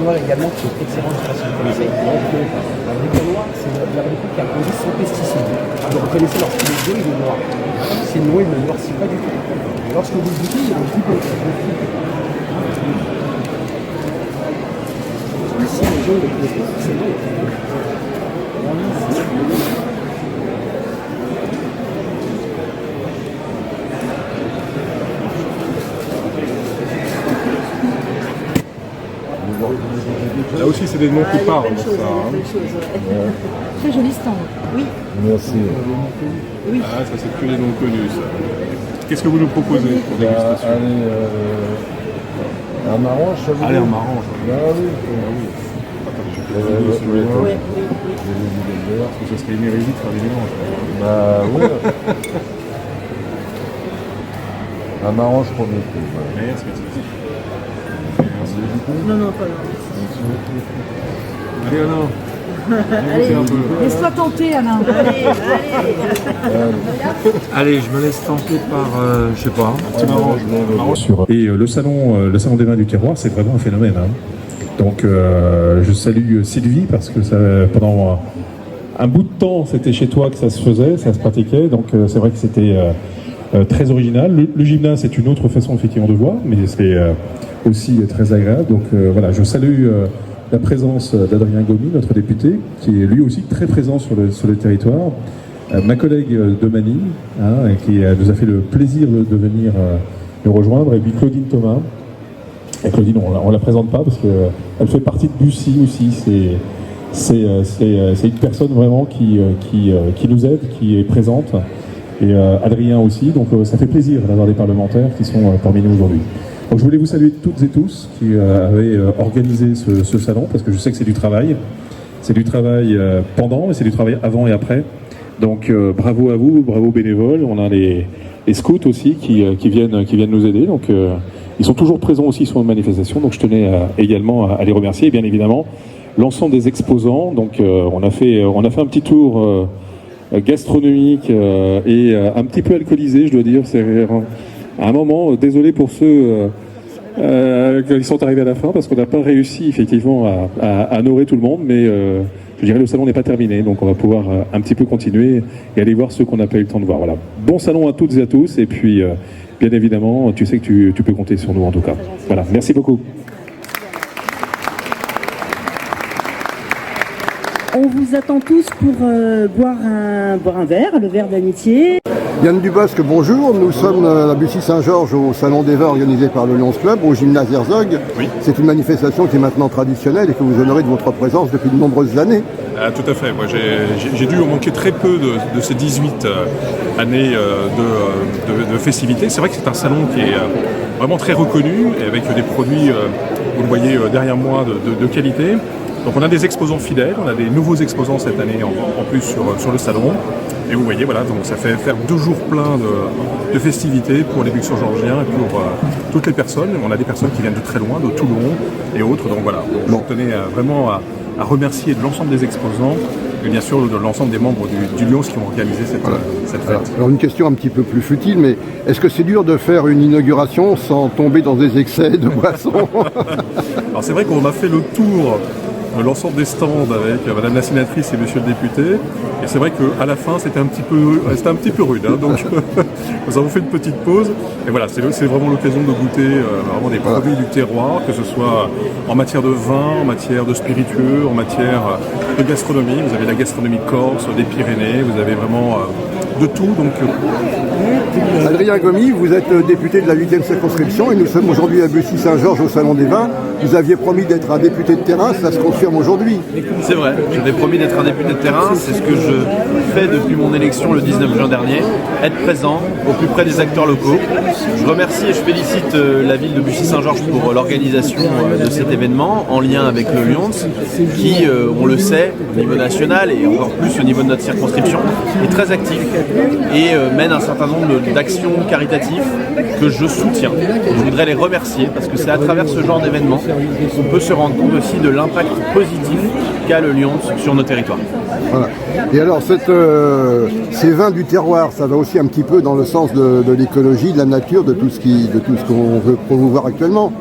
Noire également, qui est excellent, je ne sais pas si vous connaissez. La brique noire, c'est la brique qui a produit sans pesticides. Vous reconnaissez lorsqu'il est bleu, il est noir. C'est le noir, il ne noircit pas du tout. Et lorsque vous le goûtez, il y a un petit peu. Ici, les gens le connaissent, c'est bon. Là aussi, c'est des noms qui parlent. Ça, hein. Très joli stand. Oui. Merci. Oui. Ah, ça, c'est que les noms connus, ça. Qu'est-ce que vous nous proposez pour dégustation? Allez, un marron, je sais pas. Allez, un marron. Ah oui. Attendez, je vais celui-là. Oui. Parce que ça serait une hérésie de faire des mélanges. Bah oui. Un marron, je prends bien. Merci. Non, non, pas là. Allez, Alain. Allez, laisse-toi tenter, Alain. Allez, Allez, je me laisse tenter par, je sais pas. Petit marron. Et le salon des vins du terroir, c'est vraiment un phénomène. Hein. Donc, je salue Sylvie parce que ça, pendant un bout de temps, c'était chez toi que ça se faisait, ça se pratiquait. Donc, c'est vrai que c'était très original. Le gymnase, c'est une autre façon effectivement de voir, mais c'est aussi très agréable. Donc, voilà, je salue la présence d'Adrien Gomi, notre député, qui est lui aussi très présent sur le territoire. Ma collègue Domani, hein, qui nous a fait le plaisir de venir nous rejoindre, et puis Claudine Thomas. Et Claudine, on la présente pas parce qu'elle fait partie de Bussy aussi. C'est une personne vraiment qui nous aide, qui est présente. Et Adrien aussi. Donc ça fait plaisir d'avoir des parlementaires qui sont parmi nous aujourd'hui. Donc je voulais vous saluer toutes et tous qui avez organisé ce salon, parce que je sais que c'est du travail. C'est du travail pendant, et c'est du travail avant et après. Donc bravo à vous, bravo aux bénévoles. On a les scouts aussi qui viennent nous aider. Donc ils sont toujours présents aussi sur une manifestation. Donc je tenais également à les remercier. Et bien évidemment, l'ensemble des exposants. Donc on a fait un petit tour gastronomique et un petit peu alcoolisé, je dois dire. C'est à un moment, désolé pour ceux qui sont arrivés à la fin, parce qu'on n'a pas réussi effectivement à honorer tout le monde, mais je dirais le salon n'est pas terminé, donc on va pouvoir un petit peu continuer et aller voir ceux qu'on n'a pas eu le temps de voir. Voilà. Bon salon à toutes et à tous, et puis bien évidemment, tu sais que tu peux compter sur nous en tout cas. Voilà, merci beaucoup. On vous attend tous pour boire un verre, le verre d'amitié. Yann Dubosc, bonjour. Nous sommes à Bussy-Saint-Georges au Salon des Vins organisé par le Lions Club, au gymnase Herzog. Oui. C'est une manifestation qui est maintenant traditionnelle et que vous honorez de votre présence depuis de nombreuses années. Tout à fait. Moi, j'ai dû manquer très peu de ces 18 années de festivités. C'est vrai que c'est un salon qui est vraiment très reconnu, et avec des produits, vous le voyez derrière moi, de qualité. Donc on a des exposants fidèles, on a des nouveaux exposants cette année en plus sur le salon. Et vous voyez, voilà, donc ça fait faire 2 jours pleins de festivités pour les Luxembourgiens et pour toutes les personnes. On a des personnes qui viennent de très loin, de Toulon et autres. Donc voilà, je tenais vraiment à remercier de l'ensemble des exposants et bien sûr de l'ensemble des membres du Lions qui ont organisé cette fête. Alors une question un petit peu plus futile, mais est-ce que c'est dur de faire une inauguration sans tomber dans des excès de boissons? Alors c'est vrai qu'on a fait le tour de l'ensemble des stands avec Madame la sénatrice et Monsieur le député, et c'est vrai qu'à la fin c'était un petit peu rude, hein, donc nous avons fait une petite pause, et voilà, c'est vraiment l'occasion de goûter vraiment des produits du terroir, que ce soit en matière de vin, en matière de spiritueux, en matière de gastronomie. Vous avez la gastronomie corse, des Pyrénées, vous avez vraiment de tout. Donc Adrien Gomi, vous êtes député de la 8e circonscription et nous sommes aujourd'hui à Bussy-Saint-Georges au Salon des Vins. Vous aviez promis d'être un député de terrain, ça se confirme aujourd'hui? C'est vrai, j'avais promis d'être un député de terrain, c'est ce que je fais depuis mon élection le 19 juin dernier, être présent au plus près des acteurs locaux. Je remercie et je félicite la ville de Bussy-Saint-Georges pour l'organisation de cet événement en lien avec le Lions, qui, on le sait, au niveau national et encore plus au niveau de notre circonscription, est très actif et mène un certain nombre d'actions caritatives que je soutiens. Je voudrais les remercier parce que c'est à travers ce genre d'événement qu'on peut se rendre compte aussi de l'impact positif qu'a le Lions sur nos territoires. Voilà. Et alors ces vins du terroir, ça va aussi un petit peu dans le sens de l'écologie, de la nature, de tout ce qu'on veut promouvoir actuellement.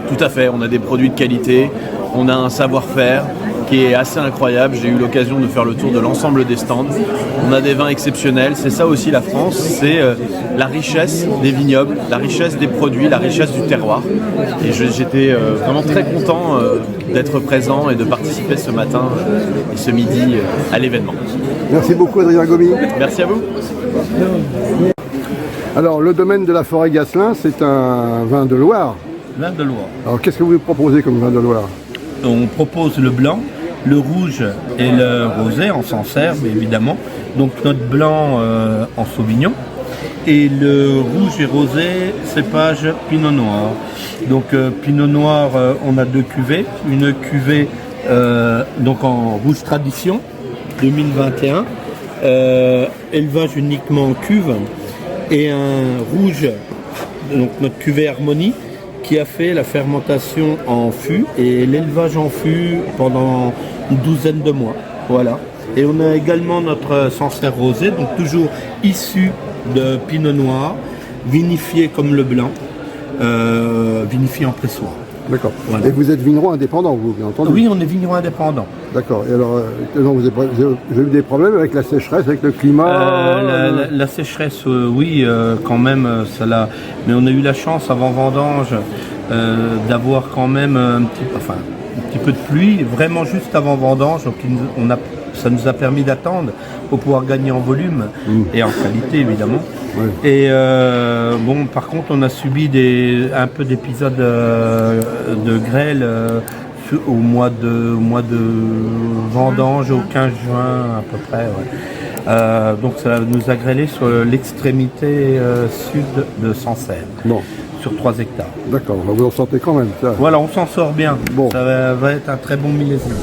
Tout à fait, on a des produits de qualité On a un savoir-faire qui est assez incroyable. J'ai eu l'occasion de faire le tour de l'ensemble des stands. On a des vins exceptionnels. C'est ça aussi la France, c'est la richesse des vignobles, la richesse des produits, la richesse du terroir. Et j'étais vraiment très content d'être présent et de participer ce matin et ce midi à l'événement. Merci beaucoup Adrien Gomi. Merci à vous. Alors le domaine de la forêt Gasselin, c'est un vin de Loire. Vin de Loire. Alors qu'est-ce que vous proposez comme vin de Loire? On propose le blanc, le rouge et le rosé en Sancerre, évidemment. Donc notre blanc en Sauvignon. Et le rouge et rosé, cépage Pinot Noir. Donc Pinot Noir, on a 2 cuvées. Une cuvée donc en rouge tradition 2021, élevage uniquement en cuve, et un rouge, donc notre cuvée Harmonie, qui a fait la fermentation en fût et l'élevage en fût pendant une douzaine de mois. Voilà. Et on a également notre Sancerre rosé, donc toujours issu de Pinot Noir, vinifié comme le blanc, vinifié en pressoir. D'accord. Voilà. Et vous êtes vigneron indépendant, vous, bien entendu? Oui, on est vigneron indépendant. D'accord. Et alors, vous avez eu des problèmes avec la sécheresse, avec le climat? La sécheresse, oui, quand même, ça l'a. Mais on a eu la chance avant vendange d'avoir quand même un petit peu de pluie, vraiment juste avant vendange. Donc ça nous a permis d'attendre pour pouvoir gagner en volume et en qualité, évidemment. Ouais. Et bon, par contre, on a subi un peu d'épisodes de grêle au mois de vendange, au 15 juin à peu près. Ouais. Donc ça nous a grêlé sur l'extrémité sud de Sancerre, sur 3 hectares. D'accord, vous en sortez quand même. Ça. Voilà, on s'en sort bien. Bon. Ça va être un très bon millésime.